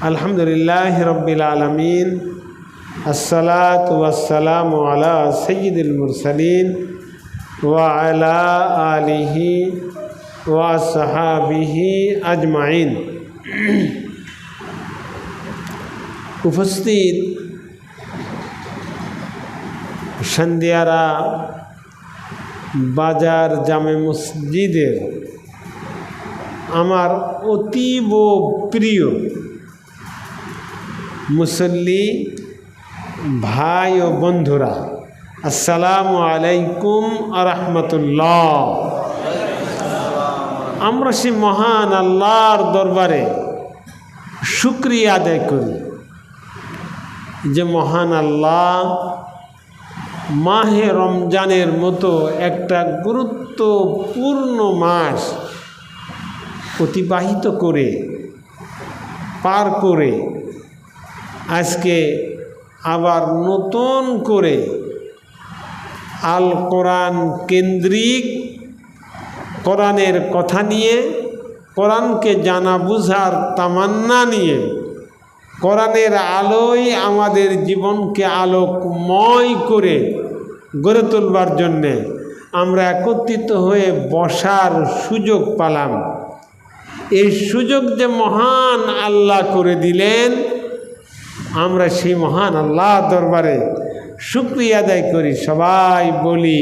আলহামদুলিল্লাহ রব্বিল আলামিন আসসালাতু ওয়াসসালামু আলা সাইয়্যিদিল মুরসালিন ওয়া আলা আলিহি ওয়া আসহাবিহি আজমাইন। উপস্থিত সন্ধিয়ারা বাজার জামে মসজিদের আমার অতীব প্রিয় মুসল্লি ভাই ও বন্ধুরা, আসসালামু আলাইকুম আরহামতুল্লাহ। আমরা সে মহান আল্লাহর দরবারে শুকরিয়া আদায় করি যে মহান আল্লাহ মাহে রমজানের মতো একটা গুরুত্বপূর্ণ মাস অতিবাহিত করে পার করে আজকে আবার নতুন করে আল কোরআন কেন্দ্রিক কোরআনের কথা নিয়ে, কোরআনকে জানা বুঝার তামান্না নিয়ে, কোরআনের আলোয় আমাদের জীবনকে আলোকময় করে গড়ে তোলবার জন্যে আমরা একত্রিত হয়ে বসার সুযোগ পেলাম। এই সুযোগ যে মহান আল্লাহ করে দিলেন, আমরা সেই মহান আল্লাহ দরবারে শুকরিয়া আদায় করি। সবাই বলি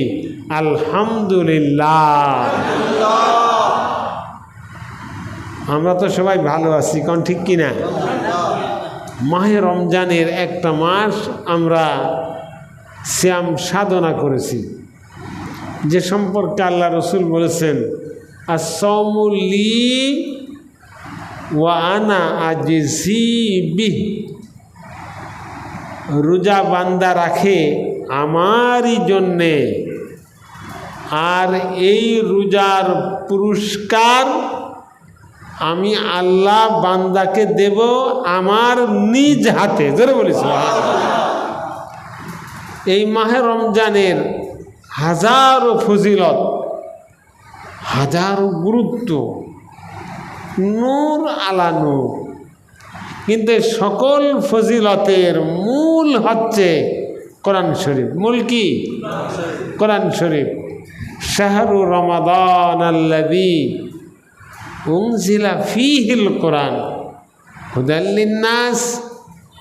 আলহামদুলিল্লাহ। আমরা তো সবাই ভালো আছি, কোন ঠিক কিনা? মাহে রমজানের একটা মাস আমরা শ্যাম সাধনা করেছি, যে সম্পর্কে আল্লাহ রসুল বলেছেন as-sawmu li wa ana ajzi bih, রোজা বান্দা রাখে আমারই জন্যে, আর এই রোজার পুরস্কার আমি আল্লাহ বান্দাকে দেব আমার নিজ হাতে। জোরে বলিস। এই মাহে রমজানের হাজারো ফজিলত, হাজারো গুরুত্ব, নূর আলা নূর, কিন্তু সকল ফজিলতের মূল হচ্ছে কোরআন শরীফ। মূল কি? কোরআন শরীফ। শাহরু রমাদান আল্লাযী উনজিলা ফীহিল কোরআন হুদাল লিন্নাস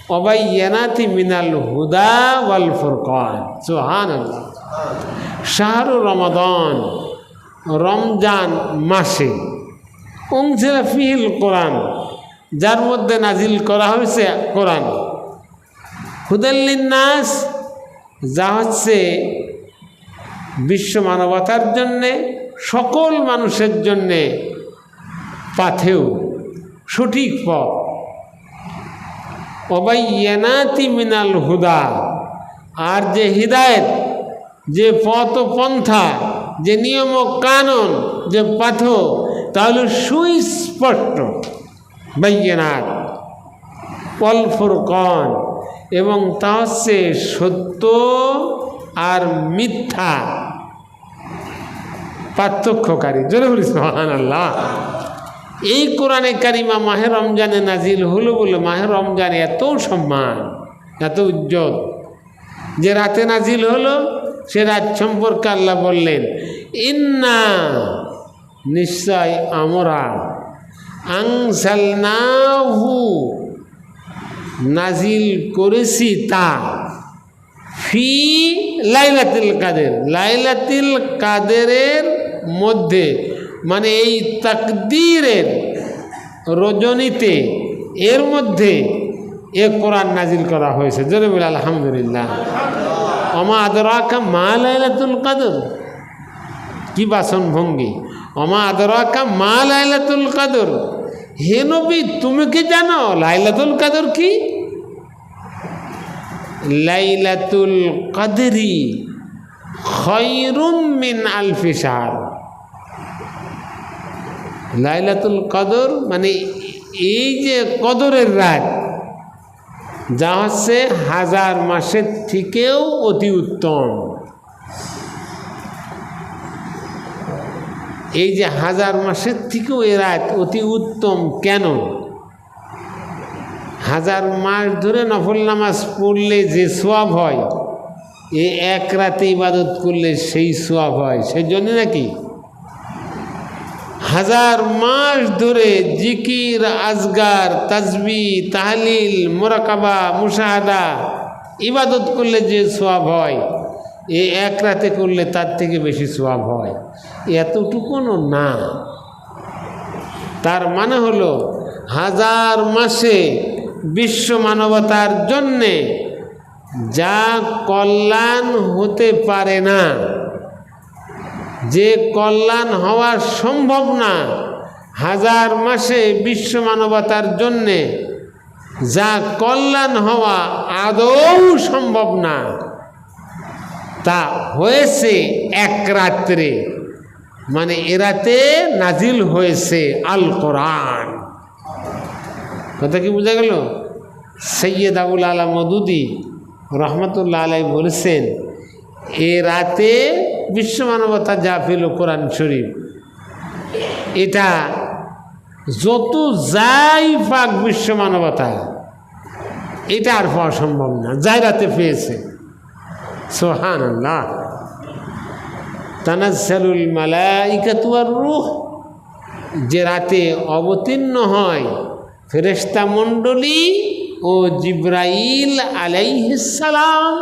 ওয়া বায়্যিনাতিন মিনাল হুদা ওয়াল ফুরকান। সুবহানাল্লাহ। শাহরু রমাদান, রমজান মাসে, উনজিলা ফীহিল কোরআন, যার মধ্যে নাজিল করা হয়েছে কোরআন, হুদাল লিন্নাস, যা হচ্ছে বিশ্ব মানবতার জন্যে, সকল মানুষের জন্যে পাথেয়, সঠিক পথ। ওয়া বায়্যিনাতিন মিনাল হুদা, আর যে হিদায়েত, যে পথ পন্থা, যে নিয়ম কানুন, যে পাথ, তাহলে সুস্পষ্ট। বায়্যিনাত ওয়াল ফুরকান, এবং তা হচ্ছে সত্য আর মিথ্যা পার্থক্যকারী। জোরে বলি সুবহানাল্লাহ। এই কোরআনে কারিমা মাহে রমজানে নাজিল হলো বলে মাহে রমজানে এত সম্মান, এত উজ্জ্বল। যে রাতে নাজিল হলো সে রাত সম্পর্কে আল্লাহ বললেন ইন্না, নিশ্চয় আমরা, আনজালনাহু, নাজিল করেছি তা, ফি লাইলাতুল কাদের, লাইলাতুল কাদেরের মধ্যে, মানে এই তাকদীরের রজনীতে, এর মধ্যে এ কোরআন নাজিল করা হয়েছে। জোরে বলে আলহামদুলিল্লাহ। ওমা আদরাকা মা লাইলাতুল কাদর, কি বাসন ভঙ্গি! ওমা আদরাকা মা লাইলাতুল কাদর, হে নবী তুমি কি জানো লাইলাতুল কাদর কি? লাইলাতুল কাদরি খায়রুম মিন আলফি শাহর। লাইলাতুল কদর মানে এই যে কদরের রাত, যা হচ্ছে হাজার মাসের থেকেও অতি উত্তম। এই যে 1000 মাসের থেকেও এ রাত অতি উত্তম কেন? 1000 মাস ধরে নফল নামাজ পড়লে যে সওয়াব হয়, এ এক রাতে ইবাদত করলে সেই সওয়াব হয়। সেই জন্য নাকি 1000 মাস ধরে জিকির, আজগার, তাসবিহ, তাহলিল, মুরাকাবা, মুশাহাদা ইবাদত করলে যে সওয়াব হয়, এ এক রাতে করলে তার থেকে বেশি সওয়াব হয়। এতটুকুনও না। তার মানে হলো 1000 মাসে বিশ্ব মানবতার জন্যে যা কল্যাণ হতে পারে না, যে কল্যাণ হওয়া সম্ভব না, 1000 মাসে বিশ্ব মানবতার জন্যে যা কল্যাণ হওয়া আদৌ সম্ভব না, তা হয়েছে এক রাত্রে। মানে এ রাতে নাজিল হয়েছে আল কোরআন। কথা কি বোঝা গেল? সৈয়দ আবুল আলা মওদুদী রহমতুল্লাহ আলাইহি বলেছেন, এ রাতে বিশ্ব মানবতা যা পেল কোরআন শরীফ, এটা যত যাই পাক বিশ্ব মানবতা, এটা আর পাওয়া সম্ভব না, যাই রাতে পেয়েছে। সুবহানাল্লাহ। তানাজ্জালুল মালাইকাতু ওয়ার রূহ, যে রাতে অবতীর্ণ হয় ফেরেশতা মণ্ডলী ও জিবরাইল আলাইহিস সালাম,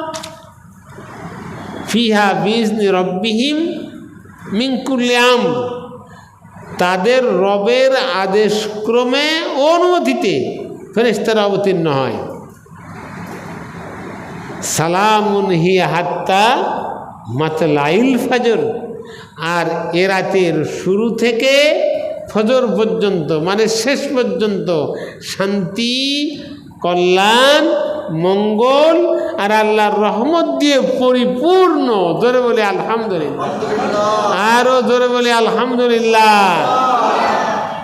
ফিহা বিইজনি রব্বিহিম মিন কুল্লি আমর, তাদের রবের আদেশক্রমে অনুমতিতে ফেরেশতারা অবতীর্ণ হয়। সালামুন হিয়া হাত্তা মাতলাইল ফজর, আর এ রাতের শুরু থেকে ফজর পর্যন্ত, মানে শেষ পর্যন্ত শান্তি, কল্যাণ, মঙ্গল আর আল্লাহর রহমত দিয়ে পরিপূর্ণ। জোরে বলে আলহামদুলিল্লাহ, আরও জোরে বলে আলহামদুলিল্লাহ।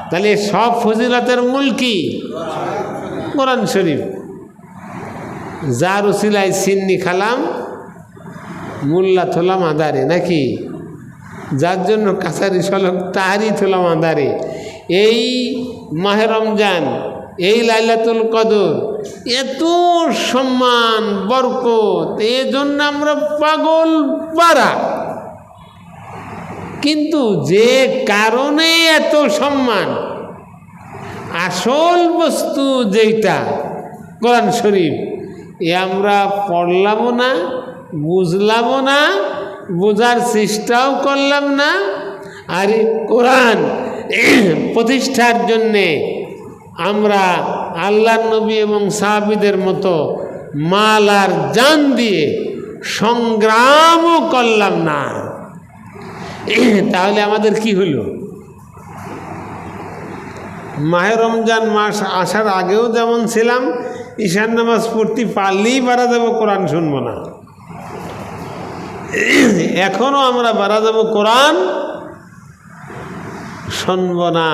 তাহলে সব ফজিলতের মূল কি? কোরআন শরীফ। যার উসিলায় সিন্নি খালাম, মোল্লা থলাম আদারে, নাকি যার জন্য কাছারি সলক তাহারি থলাম আদারে। এই মাহে রমজান, এই লাইলাতুল কদর, এত সম্মান বরকত, এই জন্য আমরা পাগল পারা। কিন্তু যে কারণে এত সম্মান, আসল বস্তু যেটা কোরআন শরীফ, এ আমরা পড়লামও না, বুঝলামও না, বোঝার চেষ্টাও করলাম না। আর এই কোরআন প্রতিষ্ঠার জন্যে আমরা আল্লাহর নবী এবং সাহাবীদের মতো মাল আর জান দিয়ে সংগ্রামও করলাম না। তাহলে আমাদের কি হলো? মাহে রমজান মাস আসার আগেও যেমন ছিলাম, ঈশান নামাজ পড়তে পারলেই বাড়া যাব, কোরআন শুনবো না। এখনও আমরা বাড়া যাব, কোরআন শুনব না।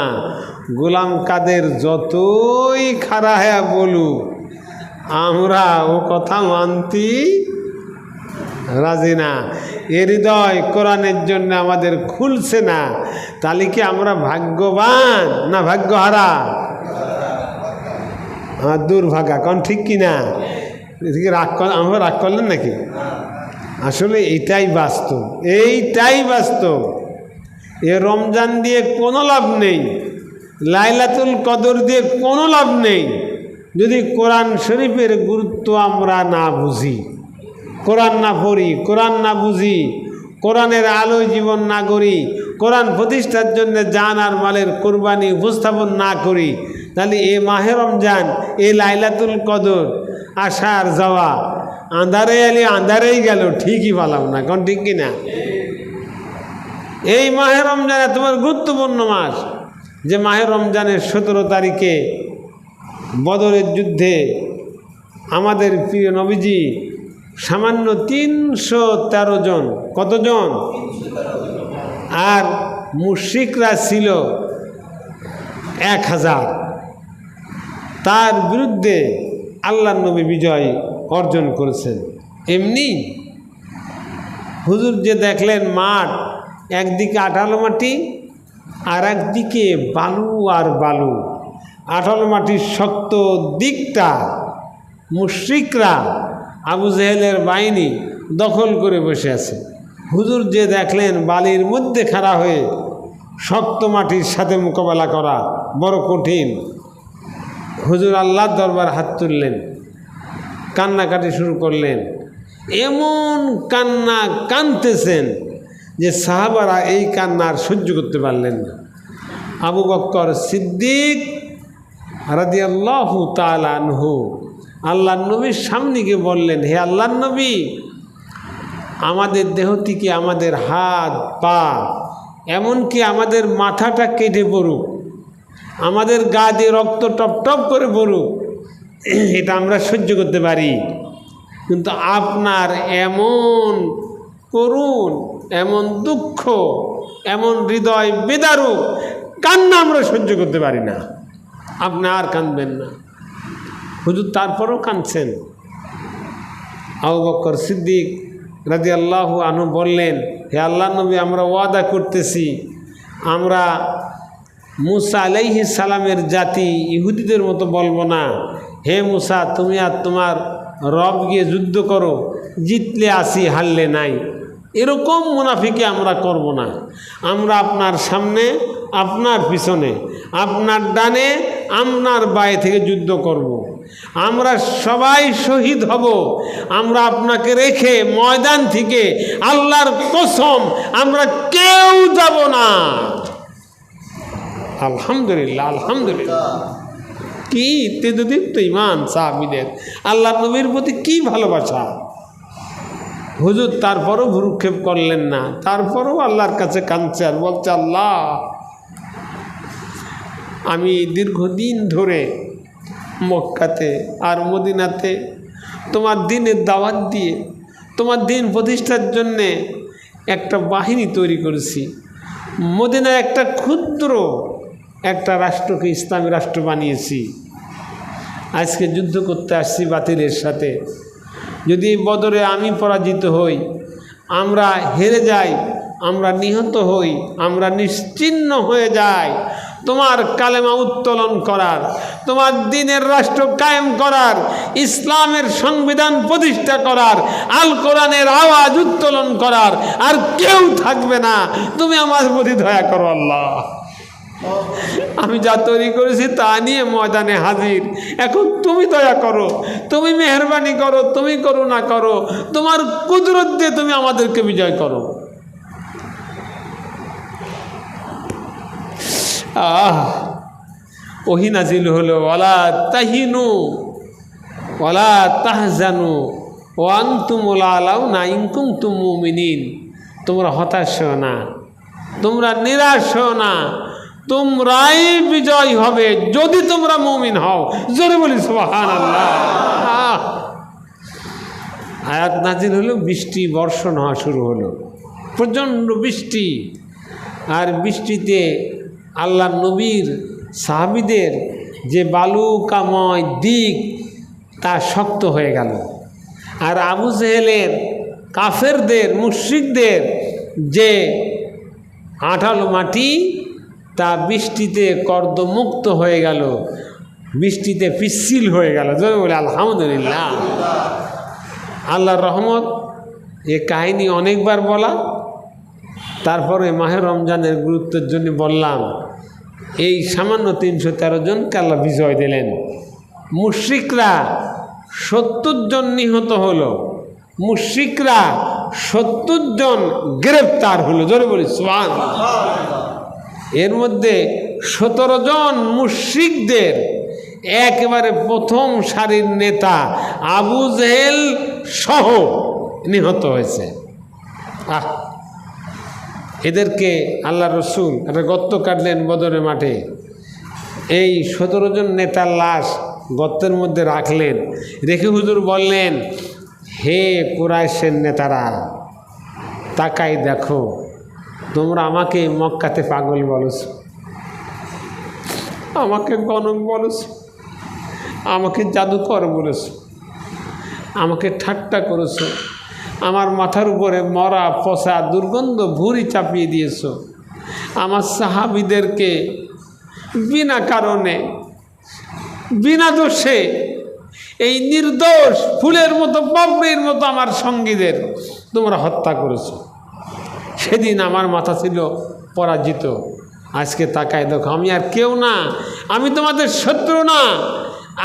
গোলাম কাদের যতই খাড়া হ্যাঁ বলুক, আমরা ও কথা মানতে রাজি না। এ হৃদয় কোরআনের জন্য আমাদের খুলছে না। তাহলে কি আমরা ভাগ্যবান না ভাগ্যহারা? দুর্ভাগা, কোন ঠিক কিনা? আমরা রাগ করলেন নাকি? আসলে এইটাই বাস্তব, এইটাই বাস্তব। এ রমজান দিয়ে কোনো লাভ নেই, লাইলাতুল কদর দিয়ে কোনো লাভ নেই, যদি কোরআন শরীফের গুরুত্ব আমরা না বুঝি, কোরআন না পড়ি, কোরআন না বুঝি, কোরআনের আলোয় জীবন না করি, কোরআন প্রতিষ্ঠার জন্য জান আর মালের কোরবানি উপস্থাপন না করি, তাহলে এ মাহে রমজান, এ লাইলাতুল কদর আসা আর যাওয়া, আন্ধারে এলে আন্ধারেই গেল, ঠিকই পালাম না, কোন ঠিক কিনা? এই মাহে রমজান তোমার গুরুত্বপূর্ণ মাস, যে মাহে রমজানের 17 তারিখে বদরের যুদ্ধে আমাদের প্রিয় নবীজি সামান্য 313 জন, কতজন? আর মুশরিকরা ছিল 1000। তার বিরুদ্ধে আল্লাহর নবী বিজয় অর্জন করেছেন। এমনি হুজুর যে দেখলেন মাঠ, একদিকে 18 মাটি আর একদিকে বালু আর বালু, আঠালো মাটির শক্ত দিকটা মুশরিকরা আবু জেহেলের বাহিনী দখল করে বসে আছে। হুজুর যে দেখলেন বালির মধ্যে খাড়া হয়ে শক্ত মাটির সাথে মোকাবেলা করা বড় কঠিন, হুজুর আল্লাহর দরবার হাত তুললেন, কান্নাকাটি শুরু করলেন। এমন কান্না কাঁদতেছেন যে সাহাবারা এই কান্না আর সহ্য করতে পারলেন না। আবু বকর সিদ্দিক রাদিয়াল্লাহু তাআলা আনহু আল্লাহর নবীর সামনে গিয়ে বললেন, হে আল্লাহর নবী, আমাদের দেহ থেকে আমাদের হাত পা এমনকি আমাদের মাথাটা কেটে পড়ুক, আমাদের গা দিয়ে রক্ত টপ টপ করে পড়ুক, এটা আমরা সহ্য করতে পারি, কিন্তু আপনার এমন করুণ, এমন দুঃখ, এমন হৃদয় বেদারু কান্না আমরা সহ্য করতে পারি না, আপনি আর কাঁদবেন না। হুজুর তারপরও কাঁদছেন। আবু বকর সিদ্দিক রাদিয়াল্লাহু আনহু বললেন, হে আল্লাহর নবী, আমরা ওয়াদা করতেছি, আমরা মুসা আলাইহিস সালামের জাতি ইহুদিদের মতো বলবো না, হে মুসা তুমি আর তোমার রব গিয়ে যুদ্ধ করো, জিতলে আসি হারলে নাই, এরকম মুনাফিকে আমরা করব না। আমরা আপনার সামনে, আপনার পিছনে, আপনার ডানে, আপনার বায়ে থেকে যুদ্ধ করব। আমরা সবাই শহীদ হব, আমরা আপনাকে রেখে ময়দান থেকে আল্লাহর কসম আমরা কেউ যাব না। আলহামদুলিল্লাহ, আলহামদুলিল্লাহ। কি তেজদীপ্ত ঈমান সাহাবীদের, আল্লাহর নবীর প্রতি কি ভালোবাসা। হুজুর তারপরও ভ্রুক্ষেপ করলেন না, তারপরও আল্লাহর কাছে কাঁদছে আর বলছে, আল্লাহ, আমি দীর্ঘদিন ধরে মক্কাতে আর মদিনাতে তোমার দিনের দাওয়াত দিয়ে তোমার দিন প্রতিষ্ঠার জন্যে একটা বাহিনী তৈরি করেছি। মদিনার একটা ক্ষুদ্র একটা রাষ্ট্রকে ইসলামী রাষ্ট্র বানিয়েছি। আজকে যুদ্ধ করতে আসছি বাতিলের সাথে। যদি বদরে আমি পরাজিত হই, আমরা হেরে যাই, আমরা নিহত হই, আমরা নিশ্চিহ্ন হয়ে যাই, তোমার কালেমা উত্তোলন করার, তোমার দ্বীনের রাষ্ট্র কায়েম করার, ইসলামের সংবিধান প্রতিষ্ঠা করার, আল কোরআনের আওয়াজ উত্তোলন করার আর কেউ থাকবে না। তুমি আমার প্রতি দয়া করো আল্লাহ। আমি যা তৈরি করেছি তা নিয়ে ময়দানে হাজির, এখন তুমি দয়া করো, তুমি মেহেরবানি করো, তুমি করুণা করো, তোমার কুদরত দিয়ে তুমি আমাদেরকে বিজয় করো। ওহী নাজিল হলো, ওয়ালা তাহিনু ওয়ালা তাহজানু ওয়া আনতুমুল আলাউনা ইন কুনতুম মুমিনিন। তোমরা হতাশ হও না, তোমরা নিরাশ হও না, তোমরাই বিজয় হবে যদি তোমরা মুমিন হও। জোরে বলি সুবহানাল্লাহ। আয়াত নাজিল হলো, বৃষ্টি বর্ষণ হওয়া শুরু হলো, প্রচণ্ড বৃষ্টি। আর বৃষ্টিতে আল্লাহ নবীর সাহাবীদের যে বালুকাময় দিক তা শক্ত হয়ে গেল। আর আবু জেহেলের কাফেরদের, মুশরিকদের যে আঠালো মাটি তা বৃষ্টিতে কর্দমুক্ত হয়ে গেল, বৃষ্টিতে পিচ্ছিল হয়ে গেল। জোরে বলে আলহামদুলিল্লাহ। আল্লাহর রহমত। এ কাহিনী অনেকবার বলা, তারপরে মাহে রমজানের গুরুত্বের জন্য বললাম। এই সামান্য 313 জনকে আল্লাহ বিজয় দিলেন। মুশরিকরা 70 জন নিহত হলো, মুশরিকরা 70 জন গ্রেপ্তার হলো। জোরে বলি সুবহানাল্লাহ। এর মধ্যে 17 জন মুশরিকদের একেবারে প্রথম সারির নেতা আবু জেহেল সহ নিহত হয়েছে। এদেরকে আল্লাহ রসুল একটা গর্ত কাটলেন বদরের মাঠে। এই 17 জন নেতার লাশ গর্তের মধ্যে রাখলেন, রেখে হুজুর বললেন, হে কুরাইশের নেতারা, তাকাই দেখো, তোমরা আমাকে মক্কাতে পাগল বলেছ, আমাকে গণক বলেছ, আমাকে জাদুকর বলেছ, আমাকে ঠাট্টা করেছ, আমার মাথার উপরে মরা পচা দুর্গন্ধ ভুঁড়ি চাপিয়ে দিয়েছ, আমার সাহাবীদেরকে বিনা কারণে বিনা দোষে এই নির্দোষ ফুলের মতো পাপড়ির মতো আমার সঙ্গীদের তোমরা হত্যা করেছো। সেদিন আমার মাথা ছিল পরাজিত। আজকে তাকায় দেখো, আমি আর কেউ না, আমি তোমাদের শত্রু না,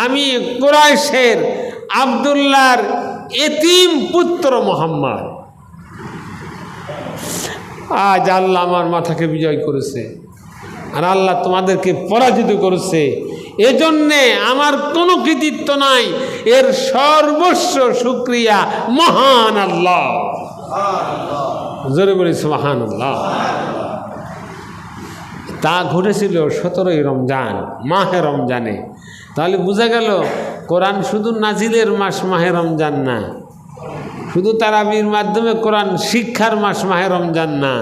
আমি কুরাইশের আব্দুল্লাহর এতিম পুত্র মোহাম্মদ। আজ আল্লাহ আমার মাথাকে বিজয় করেছে আর আল্লাহ তোমাদেরকে পরাজিত করেছে। এজন্যে আমার কোনো কৃতিত্ব নাই, এর সর্বস্ব শুকরিয়া মহান আল্লাহ। জোরে বলি সুবহানাল্লাহ। তা ঘটেছিল 17ই রমজান, মাহে রমজানে। তাহলে বোঝা গেল কোরআন শুধু নাজিলের মাস মাহে রমজান না, শুধু তারাবির মাধ্যমে কোরআন শিক্ষার মাস মাহে রমজান না,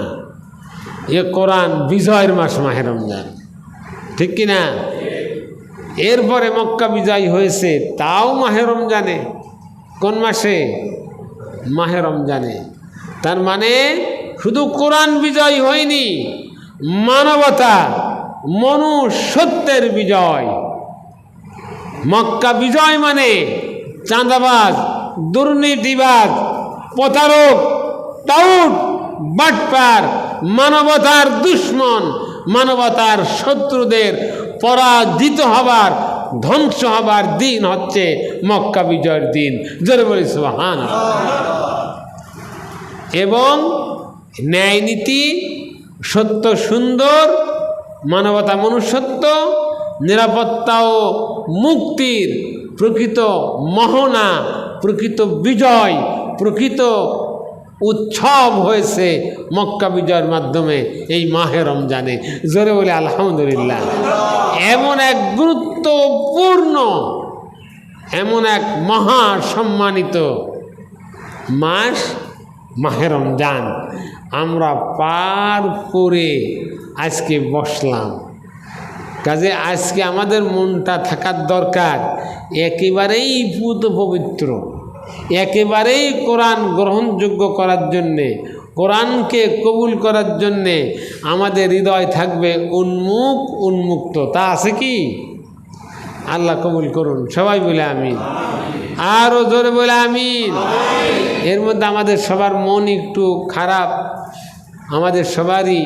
এ কোরআন বিজয়ের মাস মাহে রমজান, ঠিক কিনা? এরপরে মক্কা বিজয় হয়েছে, তাও মাহে রমজানে। কোন মাসে? মাহে রমজানে। তার মানে শুধু কোরআন বিজয় হয়নি, মানবতা মনুষ্যত্বের বিজয়। মক্কা বিজয় মানে চাঁদাবাজ, দুর্নীতিবাজ, প্রতারক, টাউট, বাটপার, মানবতার দুশ্মন, মানবতার শত্রুদের পরাজিত হবার, ধ্বংস হবার দিন হচ্ছে মক্কা বিজয়ের দিন। জোরে বলি সুবহানাল্লাহ। এবং ন্যায় নীতি, সত্য সুন্দর, মানবতা মনুষ্যত্ব, নিরাপত্তা ও মুক্তির প্রকৃত মহনা, প্রকৃত বিজয়, প্রকৃত উৎসব হয়েছে মক্কা বিজয়ের মাধ্যমে এই মাহে রমজানে। জোরে বলে আলহামদুলিল্লাহ। এমন এক গুরুত্বপূর্ণ, এমন এক মহা সম্মানিত মাস মাহে রমজান আমরা পার করে আজকে বসলাম। কাজে আজকে আমাদের মনটা থাকার দরকার একেবারেই পুত পবিত্র, একেবারেই কোরআন গ্রহণযোগ্য করার জন্যে, কোরআনকে কবুল করার জন্যে আমাদের হৃদয় থাকবে উন্মুক্ত। তা আছে কি? আল্লাহ কবুল করুন, সবাই বলে আমিন, আরও জোরে বলে আমিন। এর মধ্যে আমাদের সবার মন একটু খারাপ, আমাদের সবারই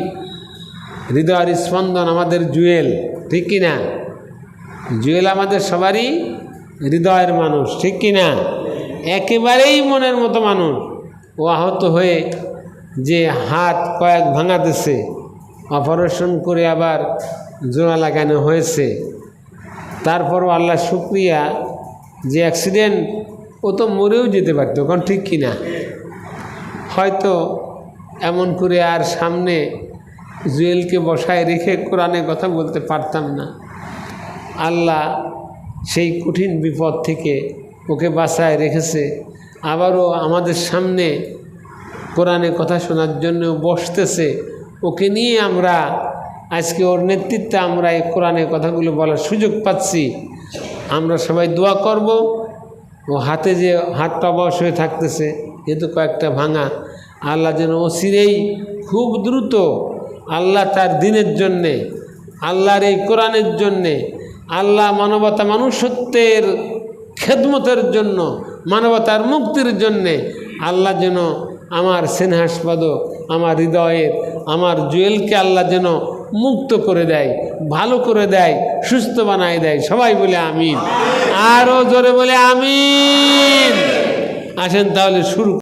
হৃদয়ের স্পন্দন আমাদের জুয়েল, ঠিক কিনা? জুয়েল আমাদের সবারই হৃদয়ের মানুষ, ঠিক কিনা? একেবারেই মনের মতো মানুষ। ও আহত হয়ে যে হাত কয়েক ভাঙাতেছে, অপারেশন করে আবার জোড়া লাগানো হয়েছে, তারপরও আল্লাহ শুকরিয়া যে অ্যাক্সিডেন্ট, ও তো মরেও যেতে পারত, কারণ ঠিক কিনা? হয়তো এমন করে আর সামনে জুয়েলকে বসায় রেখে কোরআনে কথা বলতে পারতাম না। আল্লাহ সেই কঠিন বিপদ থেকে ওকে বাঁচায় রেখেছে। আবারও আমাদের সামনে কোরআনে কথা শোনার জন্য বসতেছে। ওকে নিয়ে আমরা আজকে ওর নেতৃত্বে আমরা এই কোরআনের কথাগুলো বলার সুযোগ পাচ্ছি। আমরা সবাই দোয়া করব। ও হাতে যে হাতটা বয়স হয়ে থাকতেছে, যেহেতু কয়েকটা ভাঙা, আল্লাহ যেন অচিরেই খুব দ্রুত আল্লাহ তার দিনের জন্যে, আল্লাহর এই কোরআনের জন্যে, আল্লাহ মানবতা মানুষত্বের খেদমতের জন্য, মানবতার মুক্তির জন্যে আল্লাহ যেন আমার স্নেহাস্পদ, আমার হৃদয়ের, আমার জুয়েলকে আল্লাহ যেন মুক্ত করে দেয়, ভালো করে দেয়, সুস্থ বানায় দেয়। সবাই বলে আমিন, আরও জোরে বলে আমিন। আসেন তাহলে শুরু।